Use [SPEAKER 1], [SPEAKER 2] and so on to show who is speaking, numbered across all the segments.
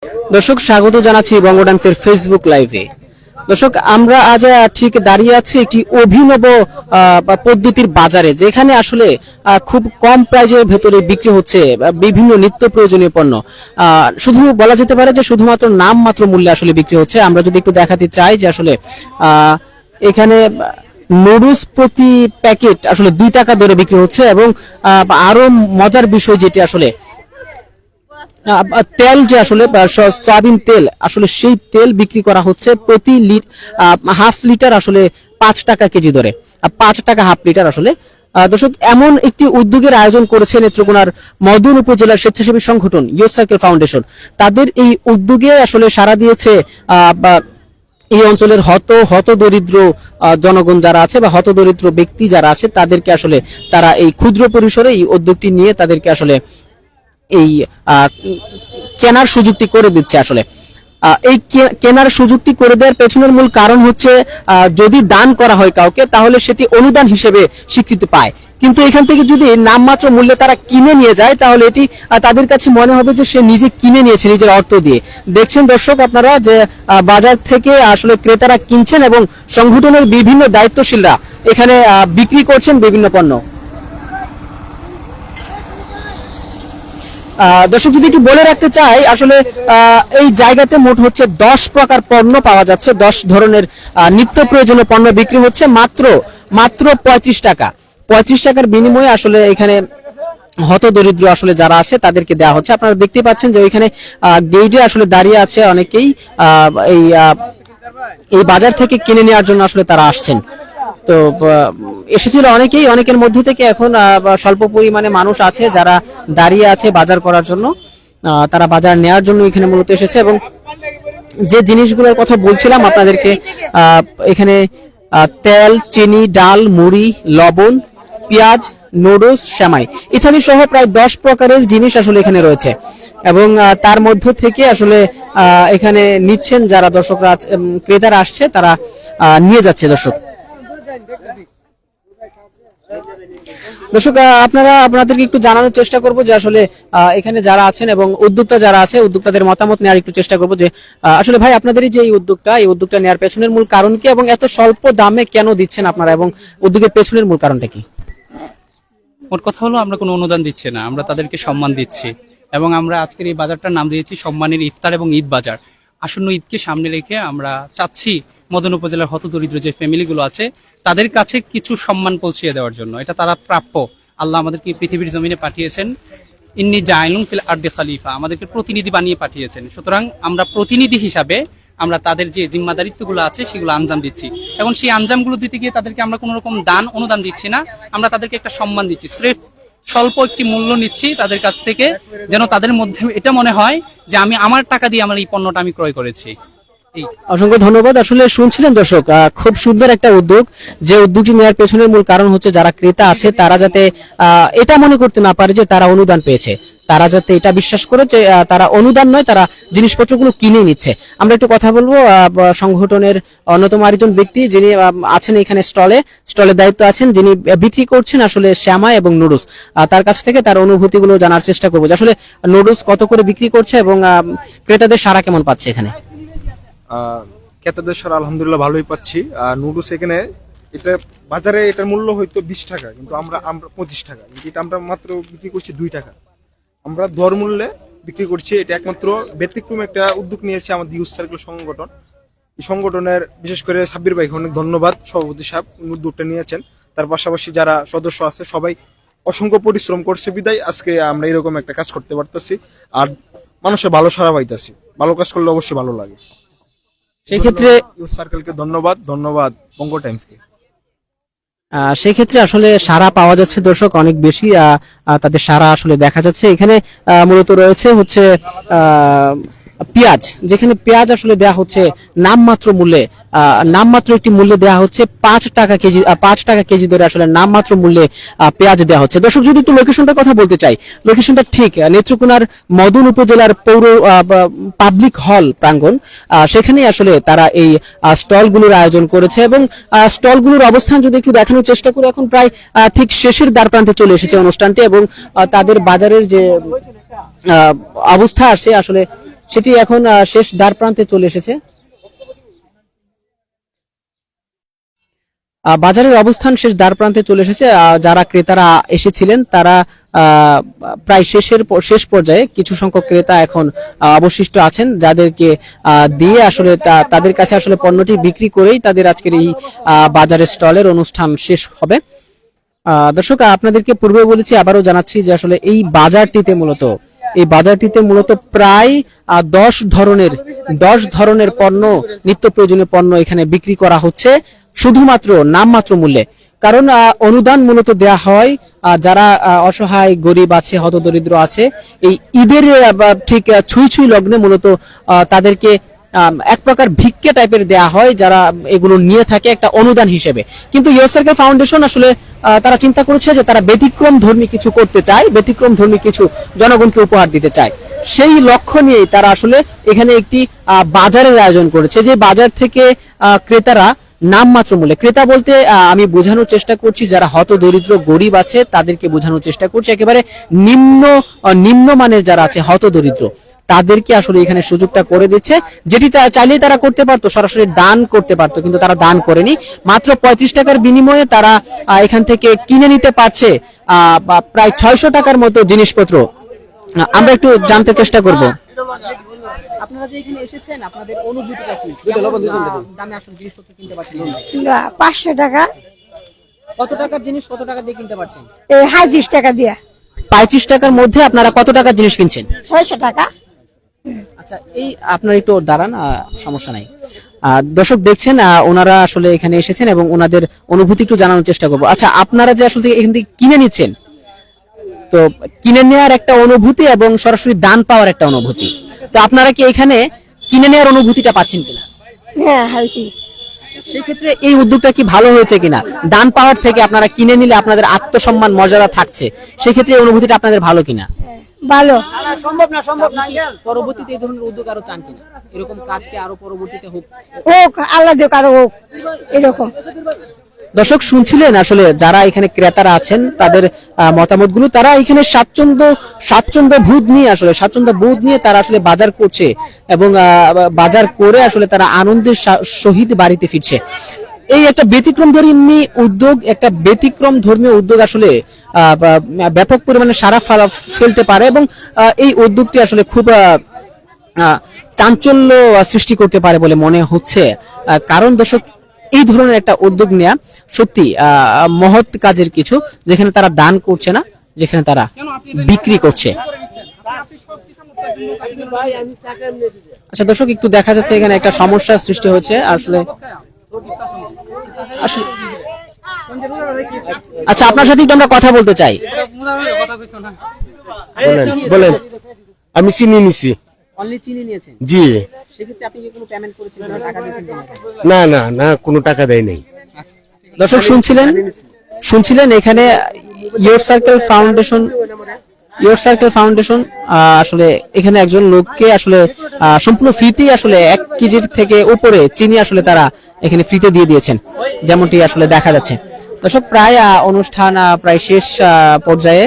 [SPEAKER 1] দর্শক স্বাগত জানাচ্ছি বঙ্গ টাইমসের ফেসবুক লাইভে। দর্শক আমরা আজ ঠিক দাঁড়িয়ে আছি একটি অভিনব পদ্ধতির বাজারে, যেখানে আসলে খুব কম প্রাইজের ভেতরে বিক্রি হচ্ছে বিভিন্ন নিত্য প্রয়োজনীয় পণ্য। শুধু বলা যেতে পারে যে শুধুমাত্র নামমাত্র মূল্যে আসলে বিক্রি হচ্ছে। আমরা যদি একটু দেখাতে চাই যে আসলে এখানে নুডলস প্রতি প্যাকেট আসলে 2 টাকা দরে বিক্রি হচ্ছে, এবং আরো মজার বিষয় যেটি আসলে তেল যে আসলে সয়াবিন তেল আসলে সেই তেল বিক্রি করা হচ্ছে প্রতি হাফ লিটার আসলে 5 টাকা কেজি দরে, 5 টাকা হাফ লিটার আসলে। দর্শক, এমন একটি উদ্যোগের আয়োজন করেছে নেত্রকোনার মদন উপজেলার স্বেচ্ছাসেবী সংগঠন ইয়ুথ সার্কেল ফাউন্ডেশন। তাদের এই উদ্যোগে আসলে সাড়া দিয়েছে এই অঞ্চলের হত দরিদ্র জনগণ যারা আছে বা হত দরিদ্র ব্যক্তি যারা আছে, তাদেরকে আসলে তারা এই ক্ষুদ্র পরিসরে এই উদ্যোগটি নিয়ে তাদেরকে আসলে এই কেনার সুযোগটি করে দিচ্ছে। আসলে এই কেনার সুযোগটি করে দেওয়ার পেছনের মূল কারণ হচ্ছে যদি দান করা হয় কাউকে, তাহলে সেটি অনুদান হিসেবে স্বীকৃতি পায়। কিন্তু এখান থেকে যদি নামমাত্র মূল্যে তারা কিনে নিয়ে যায়, তাহলে এটি তাদের কাছে মনে হবে যে সে নিজে কিনে নিয়েছে নিজের অর্থ দিয়ে। দেখছেন দর্শক আপনারা যে বাজার থেকে আসলে ক্রেতারা কিনছেন এবং সংগঠনের বিভিন্ন দায়িত্বশীলরা এখানে বিক্রি করছেন বিভিন্ন পণ্য। দর্শক, যদি একটু বলে রাখতে চাই, আসলে এই জায়গাতে মোট হচ্ছে 10 প্রকার পণ্য পাওয়া যাচ্ছে। 10 ধরনের নিত্য প্রয়োজনীয় পণ্য বিক্রি হচ্ছে মাত্র 35 টাকা। 35 টাকার বিনিময়ে আসলে এখানে হত দরিদ্র আসলে যারা আছে তাদেরকে দেওয়া হচ্ছে। আপনারা দেখতে পাচ্ছেন যে ওইখানে গেটে আসলে দাঁড়িয়ে আছে অনেকেই এই বাজার থেকে কিনে নেওয়ার জন্য আসলে তারা আসছেন। তো এসেছিল অনেকের মধ্য থেকে এখন স্বল্প পরিমাণে মানুষ আছে যারা দাঁড়িয়ে আছে বাজার করার জন্য। তারা বাজার নেওয়ার জন্য এখানে মূলত এসেছে, এবং যে জিনিসগুলোর কথা বলছিলাম আপনাদেরকে, এখানে তেল, চিনি, ডাল, মুড়ি, লবণ, পেঁয়াজ, নুডলস, সেমাই ইত্যাদি সহ প্রায় 10 প্রকারের জিনিস আসলে এখানে রয়েছে। এবং তার মধ্য থেকে আসলে এখানে নিচ্ছেন যারা দর্শকরা, ক্রেতারা আসছে তারা নিয়ে যাচ্ছে। দর্শক আপনাদেরকে একটু জানানোর চেষ্টা করব যে আসলে এখানে যারা আছেন এবং উদ্যোক্তা যারা আছে, উদ্যোক্তাদের মতামত নেওয়ার একটু চেষ্টা করব যে আসলে ভাই, আপনাদের যে এই উদ্যোগটা নেওয়ার পেছনের মূল কারণ কি, এবং এত স্বল্প দামে কেন দিচ্ছেন আপনারা, এবং উদ্যোগের পেছনের মূল কারণটা কি?
[SPEAKER 2] মোট কথা হলো, আমরা কোনো অনুদান দিচ্ছি না, আমরা তাদেরকে সম্মান দিচ্ছি। এবং আমরা আজকের এই বাজারটার নাম দিয়েছি সম্মানের ইফতার এবং ঈদ বাজার। আসন্ন ঈদকে সামনে রেখে আমরা চাচ্ছি মদন উপজেলার হত দরিদ্র যে ফ্যামিলিগুলো আছে তাদের কাছে কিছু সম্মান পৌঁছিয়ে দেওয়ার জন্য। এটা তারা প্রাপ্য। আল্লাহ আমাদেরকে পৃথিবীর জমিনে পাঠিয়েছেন, ইন্নী জাইলুন ফিল আরদি খলিফা, আমাদেরকে প্রতিনিধি বানিয়ে পাঠিয়েছেন। সুতরাং আমরা প্রতিনিধি হিসাবে আমরা তাদের যে জিম্মাদারিত্বগুলো আছে সেগুলো আঞ্জাম দিচ্ছি। এখন সেই আঞ্জামগুলো দিতে গিয়ে তাদেরকে আমরা কোনো রকম অনুদান দিচ্ছি না, আমরা তাদেরকে একটা সম্মান দিচ্ছি। স্রেফ স্বল্প একটি মূল্য নিচ্ছি তাদের কাছ থেকে, যেন তাদের মধ্যে এটা মনে হয় যে আমি আমার টাকা দিয়ে আমার এই পণ্যটা আমি ক্রয় করেছি।
[SPEAKER 1] অসংখ্য ধন্যবাদ। আসলে শুনছিলেন দর্শক, খুব সুন্দর একটা উদ্যোগ। যে উদ্যোগটি নেওয়ার পেছনের মূল কারণ হচ্ছে যারা ক্রেতা আছে তারা যাতে এটা মনে করতে না পারে যে তারা অনুদান পেয়েছে, তারা যাতে এটা বিশ্বাস করে যে তারা অনুদান নয়, তারা জিনিসপত্রগুলো কিনে নিচ্ছে। আমরা একটু কথা বলবো সংগঠনের অন্যতম আরেকজন ব্যক্তি যিনি আছেন এখানে স্টলের দায়িত্ব আছেন, যিনি বিক্রি করছেন আসলে শ্যামা এবং নুডলস। তার কাছ থেকে তার অনুভূতিগুলো জানার চেষ্টা করবো যে আসলে নুডলস কত করে বিক্রি করছে এবং ক্রেতাদের সাড়া কেমন পাচ্ছে এখানে।
[SPEAKER 3] ক্রেতাদের সারা আলহামদুলিল্লাহ ভালোই পাচ্ছি। নুডলস এখানে এটা বাজারে এটার মূল্য হয়তো 20 টাকা, কিন্তু আমরা 25 টাকা, এটা আমরা মাত্র বিক্রি করছি 2 টাকা। আমরা দর মূল্যে বিক্রি করছি। এটা একমাত্র ব্যতিক্রম একটা উদ্যোগ নিয়েছে আমাদের ইয়ুথ সার্কেল সংগঠন। এই সংগঠনের বিশেষ করে সাব্বির ভাইকে অনেক ধন্যবাদ, সভাপতি সাহেব উদ্যোগটা নিয়েছেন। তার পাশাপাশি যারা সদস্য আছে সবাই অসংখ্য পরিশ্রম করছে, বিদায় আজকে আমরা এরকম একটা কাজ করতে পারতেছি। আর মানুষের ভালো সাড়া পাইতেছি। ভালো কাজ করলে অবশ্যই ভালো লাগে। সেই ক্ষেত্রে ইয়ুথ সার্কেলকে ধন্যবাদ বঙ্গ টাইমসকে।
[SPEAKER 1] সেই ক্ষেত্রে আসলে সাড়া পাওয়া যাচ্ছে দর্শক, অনেক বেশি তাদের সাড়া আসলে দেখা যাচ্ছে। এখানে মূলত রয়েছে হচ্ছে পেঁয়াজ, যেখানে পেঁয়াজ আসলে দেয়া হচ্ছে নামমাত্র মূল্যে, নামমাত্র একটি মূল্যে দেওয়া হচ্ছে 5 টাকা কেজি, 5 টাকা কেজি ধরে আসলে নামমাত্র মূল্যে পেঁয়াজ দেওয়া হচ্ছে। দর্শক, যদি একটু লোকেশনটার কথা বলতে চাই, লোকেশনটা ঠিক নেত্রকোনার মদন উপজেলার পৌর পাবলিক হল প্রাঙ্গণ, সেখানেই আসলে তারা এই স্টলগুলোর আয়োজন করেছে। এবং স্টলগুলোর অবস্থান যদি একটু দেখানোর চেষ্টা করি, এখন প্রায় ঠিক শেষের দ্বার প্রান্তে চলে এসেছে অনুষ্ঠানটি, এবং তাদের বাজারের যে অবস্থা আসছে আসলে সেটি এখন শেষ দ্বার প্রান্তে চলে এসেছে। বাজারের অবস্থান শেষ দ্বার প্রান্তে চলে এসেছে। যারা ক্রেতারা এসেছিলেন তারা প্রায় শেষ পর্যায়ে। কিছু সংখ্যক ক্রেতা এখন অবশিষ্ট আছেন, যাদেরকে দিয়ে আসলে তাদের কাছে আসলে পণ্যটি বিক্রি করেই তাদের আজকের এই বাজারের স্টলের অনুষ্ঠান শেষ হবে। দর্শক, আপনাদেরকে পূর্বে বলেছি, আবারও জানাচ্ছি যে আসলে এই বাজারটিতে মূলত প্রায় 10 ধরনের পণ্য, নিত্য প্রয়োজনীয় পণ্য এখানে বিক্রি করা হচ্ছে শুধুমাত্র নামমাত্র মূল্যে। কারণ অনুদান মূলত দেয়া হয় যারা অসহায় গরিব আছে, হতদরিদ্র আছে, এই ঈদের ঠিক ছুঁই লগ্নে মূলত তাদেরকে এক প্রকার ভিক্ষা টাইপের দেয়া হয়, যারা এগুলো নিয়ে থাকে একটা অনুদান হিসেবে। কিন্তু ইয়োর সার্কেল ফাউন্ডেশন আসলে তারা চিন্তা করেছে যে তারা ব্যতিক্রম ধর্মী কিছু করতে চায়, ব্যতিক্রম ধর্মী কিছু জনগণকে উপহার দিতে চায়। সেই লক্ষ্য নিয়েই তারা আসলে এখানে একটি বাজারের আয়োজন করেছে, যে বাজার থেকে ক্রেতারা নামমাত্র মূল্যে, ক্রেতা বলতে আমি বোঝানোর চেষ্টা করছি যারা হতদরিদ্র গরিব আছে তাদেরকে বোঝানোর চেষ্টা করছি, একেবারে নিম্নমানের যারা আছে হতদরিদ্র তাদেরকে আসলে এখানে সুযোগটা করে দিচ্ছে। যেটি চাইলেই তারা করতে পারতো, সরাসরি দান করতে পারতো, কিন্তু তারা দান করেনি। মাত্র 35 টাকার বিনিময়ে তারা এখান থেকে কিনে নিতে পারছে প্রায় 600 টাকার মতো জিনিসপত্র। আমরা একটু জানতে চেষ্টা করব। আপনারা যে এখানে এসেছেন, আপনাদের অনুভূতিটা কি? দামে আসলে জিনিসপত্র কিনতে পারছেন?
[SPEAKER 4] 500 টাকা।
[SPEAKER 1] কত টাকার জিনিস কত টাকা দিয়ে কিনতে পারছেন?
[SPEAKER 4] 25 টাকা দিয়ে।
[SPEAKER 1] 35 টাকার মধ্যে আপনারা কত টাকার জিনিস কিনছেন?
[SPEAKER 4] 600 টাকা।
[SPEAKER 1] আচ্ছা, এই আপনার একটু দাঁড়ান, সমস্যা নাই। দর্শক দেখছেন, ওনারা আসলে এখানে এসেছেন এবং ওনাদের অনুভূতি একটু জানানোর চেষ্টা করবো। আচ্ছা, আপনারা যে আসলে এখান থেকে কিনে নিচ্ছেন, তো কিনে নেওয়ার একটা অনুভূতি এবং সরাসরি দান পাওয়ার একটা অনুভূতি, তো আপনারা কি এখানে কিনে নেওয়ার অনুভূতিটা পাচ্ছেন কিনা?
[SPEAKER 4] হ্যাঁ, হয়েছি।
[SPEAKER 1] সেক্ষেত্রে এই উদ্যোগটা কি ভালো হয়েছে কিনা? দান পাওয়ার থেকে আপনারা কিনে নিলে আপনাদের আত্মসম্মান মর্যাদা থাকছে, সেক্ষেত্রে এই অনুভূতিটা আপনাদের ভালো কিনা?
[SPEAKER 4] ভালো।
[SPEAKER 1] পরবর্তীতে এই ধরনের উদ্যোগ আরো চান কিনা? এরকম কাজকে আরো পরবর্তীতে হোক,
[SPEAKER 4] আল্লাহ দিক আরো হোক এরকম।
[SPEAKER 1] দর্শক শুনছিলেন আসলে যারা এখানে ক্রেতারা আছেন তাদের মতামতগুলো। তারা এখানে স্বাচ্ছন্দ্য বোধ নিয়ে তারা আসলে বাজার করছে এবং বাজার করে আসলে তারা আনন্দের সহিত বাড়িতে ফিরছে। এই একটা ব্যতিক্রম ধর্মীয় উদ্যোগ আসলে ব্যাপক পরিমাণে সাড়া ফেলতে পারে এবং এই উদ্যোগটি আসলে খুব চাঞ্চল্য সৃষ্টি করতে পারে বলে মনে হচ্ছে। কারণ দর্শক, এই ধরনের একটা উদ্যোগ নেওয়া সত্যি মহৎ কাজের কিছু, যেখানে তারা দান করছে না, যেখানে তারা বিক্রি করছে। আচ্ছা দর্শক, একটু দেখা যাচ্ছে এখানে একটা সমস্যার সৃষ্টি হয়েছে আসলে। আচ্ছা, আপনার সাথে একটু আমরা কথা বলতে চাই।
[SPEAKER 5] বলেন। আমি চিনি নিছি।
[SPEAKER 1] অনলি চিনি নিয়েছেন?
[SPEAKER 5] জি।
[SPEAKER 1] সেক্ষেত্রে আপনি কি কোনো পেমেন্ট করেছিলেন না টাকা দিয়েছেন?
[SPEAKER 5] না কোনো টাকা দেয় নাই।
[SPEAKER 1] দর্শক শুনছিলেন এখানে ইয়োর সার্কেল ফাউন্ডেশন আসলে এখানে একজন লোককে আসলে সম্পূর্ণ ফ্রিতে আসলে 1 কেজির থেকে উপরে চিনি আসলে তারা এখানে ফ্রিতে দিয়ে দিয়েছেন, যেমনটি আসলে দেখা যাচ্ছে। দর্শক, প্রায় অনুষ্ঠান প্রায় শেষ পর্যায়ে,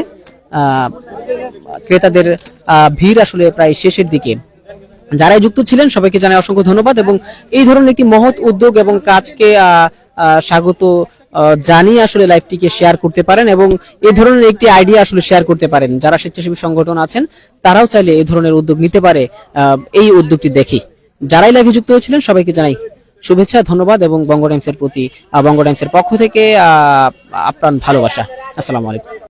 [SPEAKER 1] ক্রেতাদের ভিড় আসলে প্রায় শেষের দিকে। যারাই যুক্ত ছিলেন সবাইকে জানাই অসংখ্য ধন্যবাদ এবং এই ধরনের একটি মহৎ উদ্যোগ এবং কাজকে স্বাগত জানিয়ে আসলে লাইভটিকে শেয়ার করতে পারেন এবং এই ধরনের একটি আইডিয়া আসলে শেয়ার করতে পারেন। যারা স্বেচ্ছাসেবী সংগঠন আছেন তারাও চাইলে এই ধরনের উদ্যোগ নিতে পারে। এই উদ্যোগটি দেখি যারাই লাইভে যুক্ত হয়েছিলেন সবাইকে জানাই শুভেচ্ছা, ধন্যবাদ এবং বঙ্গ টাইমসের প্রতি, বঙ্গ টাইমসের পক্ষ থেকে আপ্রাণ ভালোবাসা। আসসালামু আলাইকুম।